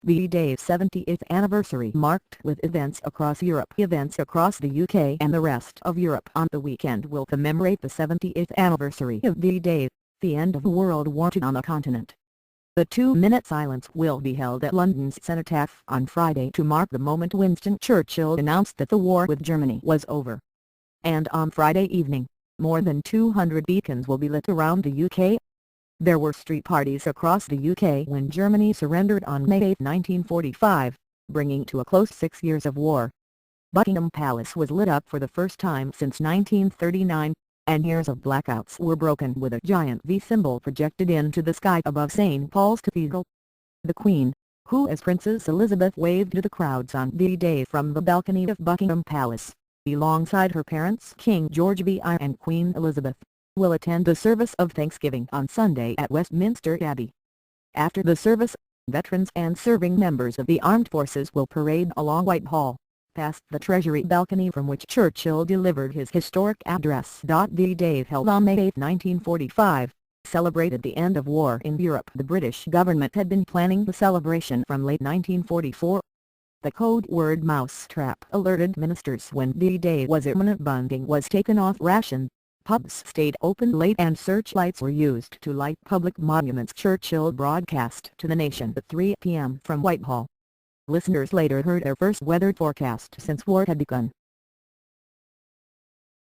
V-Day's 70th anniversary marked with events across Europe. Events across the UK and the rest of Europe on the weekend will commemorate the 70th anniversary of V-Day, the end of World War II on the continent. The 2-minute silence will be held at London's Cenotaph on Friday to mark the moment Winston Churchill announced that the war with Germany was over. And on Friday evening, more than 200 beacons will be lit around the UK. There were street parties across the UK when Germany surrendered on May 8, 1945, bringing to a close 6 years of war. Buckingham Palace was lit up for the first time since 1939, and years of blackouts were broken with a giant V symbol projected into the sky above St. Paul's Cathedral. The Queen, who as Princess Elizabeth waved to the crowds on V-Day from the balcony of Buckingham Palace, alongside her parents King George VI and Queen Elizabeth, will attend the service of Thanksgiving on Sunday at Westminster Abbey. After the service, veterans and serving members of the armed forces will parade along Whitehall, past the Treasury balcony from which Churchill delivered his historic address. V-Day, held on May 8, 1945, celebrated the end of war in Europe. The British government had been planning the celebration from late 1944. The code word "mousetrap" alerted ministers when V-Day was imminent. Bunting was taken off ration. Pubs stayed open late and searchlights were used to light public monuments. Churchill broadcast to the nation at 3 p.m. from Whitehall. Listeners later heard their first weather forecast since war had begun.